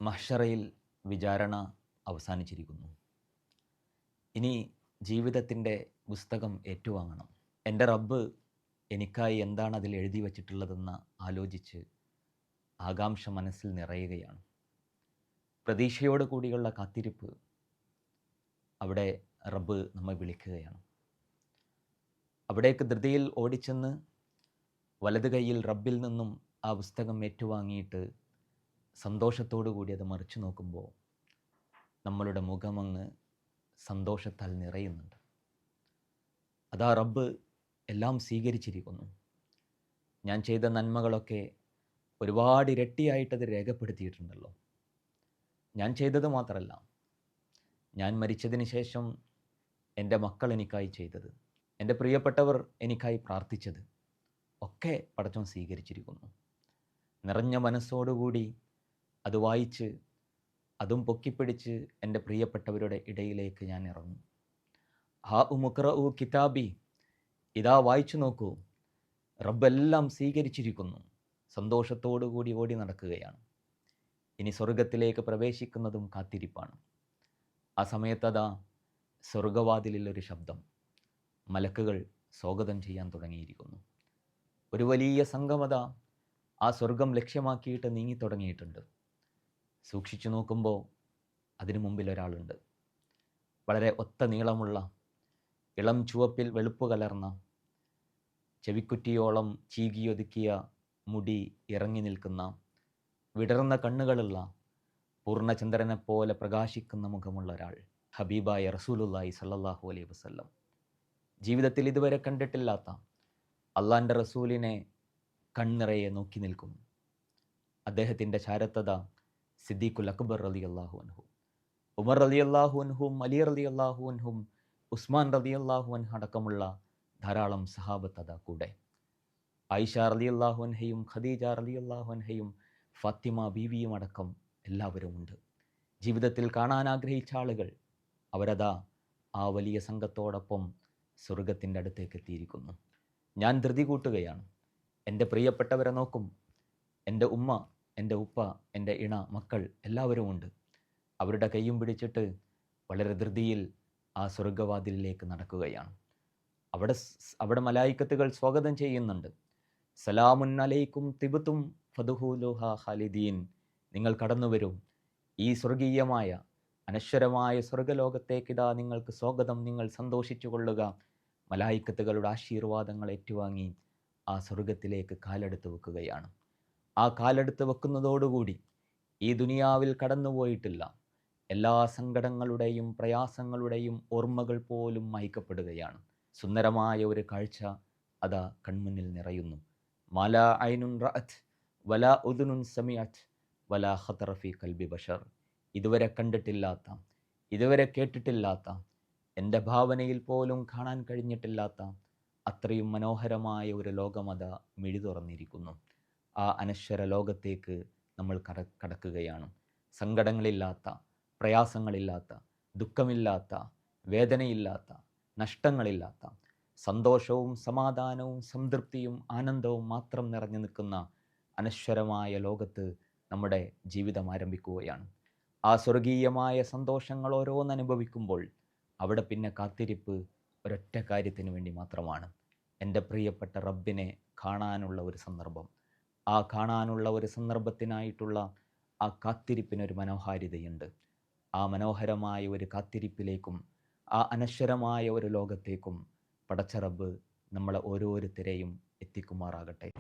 മഹ്ശറയിൽ വിചാരണ അവസാനിച്ചിരിക്കുന്നു. ഇനി ജീവിതത്തിൻ്റെ പുസ്തകം ഏറ്റുവാങ്ങണം. എൻ്റെ റബ്ബ് എനിക്കായി എന്താണ് അതിൽ എഴുതി വച്ചിട്ടുള്ളതെന്ന് ആലോചിച്ച് ആകാംക്ഷ മനസ്സിൽ നിറയുകയാണ്. പ്രതീക്ഷയോട് കൂടിയുള്ള കാത്തിരിപ്പ് അവിടെ റബ്ബ് നമ്മെ വിളിക്കുകയാണ്. അവിടേക്ക് ധൃതിയിൽ ഓടിച്ചെന്ന് വലത് കൈയിൽ റബ്ബിൽ നിന്നും ആ പുസ്തകം ഏറ്റുവാങ്ങിയിട്ട് സന്തോഷത്തോടു കൂടി അത് മറിച്ചു നോക്കുമ്പോൾ നമ്മളുടെ മുഖമങ്ങ് സന്തോഷത്താൽ നിറയുന്നുണ്ട്. അതാ റബ്ബ് എല്ലാം സ്വീകരിച്ചിരിക്കുന്നു. ഞാൻ ചെയ്ത നന്മകളൊക്കെ ഒരുപാട് ഇരട്ടിയായിട്ടത് രേഖപ്പെടുത്തിയിട്ടുണ്ടല്ലോ. ഞാൻ ചെയ്തത് മാത്രമല്ല, ഞാൻ മരിച്ചതിന് ശേഷം എൻ്റെ മക്കൾ എനിക്കായി ചെയ്തത്, എൻ്റെ പ്രിയപ്പെട്ടവർ എനിക്കായി പ്രാർത്ഥിച്ചത് ഒക്കെ പടച്ചോൻ സ്വീകരിച്ചിരിക്കുന്നു. നിറഞ്ഞ മനസ്സോടുകൂടി അത് വായിച്ച് അതും പൊക്കിപ്പിടിച്ച് എൻ്റെ പ്രിയപ്പെട്ടവരുടെ ഇടയിലേക്ക് ഞാൻ ഇറങ്ങും. ഹാ ഉമുഖ്റഉ കിതാബി, ഇതാ വായിച്ചു നോക്കൂ, റബ്ബെല്ലാം സ്വീകരിച്ചിരിക്കുന്നു. സന്തോഷത്തോടുകൂടി ഓടി നടക്കുകയാണ്. ഇനി സ്വർഗത്തിലേക്ക് പ്രവേശിക്കുന്നതും കാത്തിരിപ്പാണ്. ആ സമയത്തതാ സ്വർഗവാതിലിൽ ഒരു ശബ്ദം, മലക്കുകൾ സ്വാഗതം ചെയ്യാൻ തുടങ്ങിയിരിക്കുന്നു. ഒരു വലിയ സംഘമത ആ സ്വർഗം ലക്ഷ്യമാക്കിയിട്ട് നീങ്ങിത്തുടങ്ങിയിട്ടുണ്ട്. സൂക്ഷിച്ചു നോക്കുമ്പോൾ അതിനു മുമ്പിൽ ഒരാളുണ്ട്. വളരെ ഒത്ത നീളമുള്ള, ഇളം ചുവപ്പിൽ വെളുപ്പ് കലർന്ന, ചെവിക്കുറ്റിയോളം ചീകിയൊതുക്കിയ മുടി ഇറങ്ങി നിൽക്കുന്ന, വിടർന്ന കണ്ണുകളുള്ള, പൂർണ്ണചന്ദ്രനെപ്പോലെ പ്രകാശിക്കുന്ന മുഖമുള്ള ഒരാൾ, ഹബീബായ റസൂലുള്ളാഹി സ്വല്ലല്ലാഹു അലൈഹി വസല്ലം. ജീവിതത്തിൽ ഇതുവരെ കണ്ടിട്ടില്ലാത്ത അള്ളാൻ്റെ റസൂലിനെ കണ്ണിറയെ നോക്കി നിൽക്കും. അദ്ദേഹത്തിൻ്റെ ചാരത്തത സിദ്ദീഖുൽ അക്ബർ റളിയല്ലാഹു അൻഹു, ഉമർ റളിയല്ലാഹു അൻഹും, അലി റളിയല്ലാഹു അൻഹും, ഉസ്മാൻ റളിയല്ലാഹു അൻഹു അടക്കമുള്ള ധാരാളം സഹാബത്ത് കൂടെ. ആയിഷ റളിയല്ലാഹു അൻഹയും ഖദീജ റളിയല്ലാഹു അൻഹയും ഫാത്തിമ ബീവിയും അടക്കം എല്ലാവരും ഉണ്ട്. ജീവിതത്തിൽ കാണാൻ ആഗ്രഹിച്ച ആളുകൾ അവരതാ ആ വലിയ സംഘത്തോടൊപ്പം സ്വർഗത്തിൻ്റെ അടുത്തേക്ക് എത്തിയിരിക്കുന്നു. ഞാൻ ധൃതി കൂട്ടുകയാണ്. എൻ്റെ പ്രിയപ്പെട്ടവരെ നോക്കും. എൻ്റെ ഉമ്മ, എൻ്റെ ഉപ്പ, എൻ്റെ ഇണ, മക്കൾ എല്ലാവരും ഉണ്ട്. അവരുടെ കൈയും പിടിച്ചിട്ട് വളരെ ധൃതിയിൽ ആ സ്വർഗവാതിലിലേക്ക് നടക്കുകയാണ്. അവിടെ മലായിക്കത്തുകൾ സ്വാഗതം ചെയ്യുന്നുണ്ട്. സലാമുൻ അലൈക്കും തിബ്തും ഫദ്ഖുലൂഹാ ഖാലിദീൻ, നിങ്ങൾ കടന്നു വരും, ഈ സ്വർഗീയമായ അനശ്വരമായ സ്വർഗലോകത്തേക്കിതാ നിങ്ങൾക്ക് സ്വാഗതം, നിങ്ങൾ സന്തോഷിച്ചു കൊള്ളുക. മലായിക്കത്തുകളുടെ ആശീർവാദങ്ങൾ ഏറ്റുവാങ്ങി ആ സ്വർഗത്തിലേക്ക് കാലെടുത്ത് വെക്കുകയാണ്. ആ കാലെടുത്ത് വെക്കുന്നതോടുകൂടി ഈ ദുനിയാവിൽ കടന്നുപോയിട്ടില്ല എല്ലാ സങ്കടങ്ങളുടെയും പ്രയാസങ്ങളുടെയും ഓർമ്മകൾ പോലും മായ്ക്കപ്പെടുകയാണ്. സുന്ദരമായ ഒരു കാഴ്ച അതാ കൺമുന്നിൽ നിറയുന്നു. മാലാ ഐനുൻ റഅത്ത് വലാ ഉദുനുൻ സമിഅത്ത് വലാ ഖതറ ഫീ ഖൽബി ബശർ, ഇതുവരെ കണ്ടിട്ടില്ലാത്ത, ഇതുവരെ കേട്ടിട്ടില്ലാത്ത, എൻ്റെ ഭാവനയിൽ പോലും കാണാൻ കഴിഞ്ഞിട്ടില്ലാത്ത അത്രയും മനോഹരമായ ഒരു ലോകമത മിഴി തുറന്നിരിക്കുന്നു. ആ അനശ്വര ലോകത്തേക്ക് നമ്മൾ കടക്കുകയാണ്. സങ്കടങ്ങളില്ലാത്ത, പ്രയാസങ്ങളില്ലാത്ത, ദുഃഖമില്ലാത്ത, വേദനയില്ലാത്ത, നഷ്ടങ്ങളില്ലാത്ത, സന്തോഷവും സമാധാനവും സംതൃപ്തിയും ആനന്ദവും മാത്രം നിറഞ്ഞു നിൽക്കുന്ന അനശ്വരമായ ലോകത്ത് നമ്മുടെ ജീവിതം ആരംഭിക്കുകയാണ്. ആ സ്വർഗീയമായ സന്തോഷങ്ങൾ ഓരോന്ന് അനുഭവിക്കുമ്പോൾ അവിടെ പിന്നെ കാത്തിരിപ്പ് ഒരൊറ്റ കാര്യത്തിന് വേണ്ടി മാത്രമാണ്, എൻ്റെ പ്രിയപ്പെട്ട റബ്ബിനെ കാണാനുള്ള ഒരു സന്ദർഭം. ആ കാണാനുള്ള ഒരു സന്ദർഭത്തിനായിട്ടുള്ള ആ കാത്തിരിപ്പിനൊരു മനോഹാരിതയുണ്ട്. ആ മനോഹരമായ ഒരു കാത്തിരിപ്പിലേക്കും ആ അനശ്വരമായ ഒരു ലോകത്തേക്കും പടച്ച റബ്ബ് നമ്മളെ ഓരോരുത്തരെയും എത്തിക്കുമാറാകട്ടെ.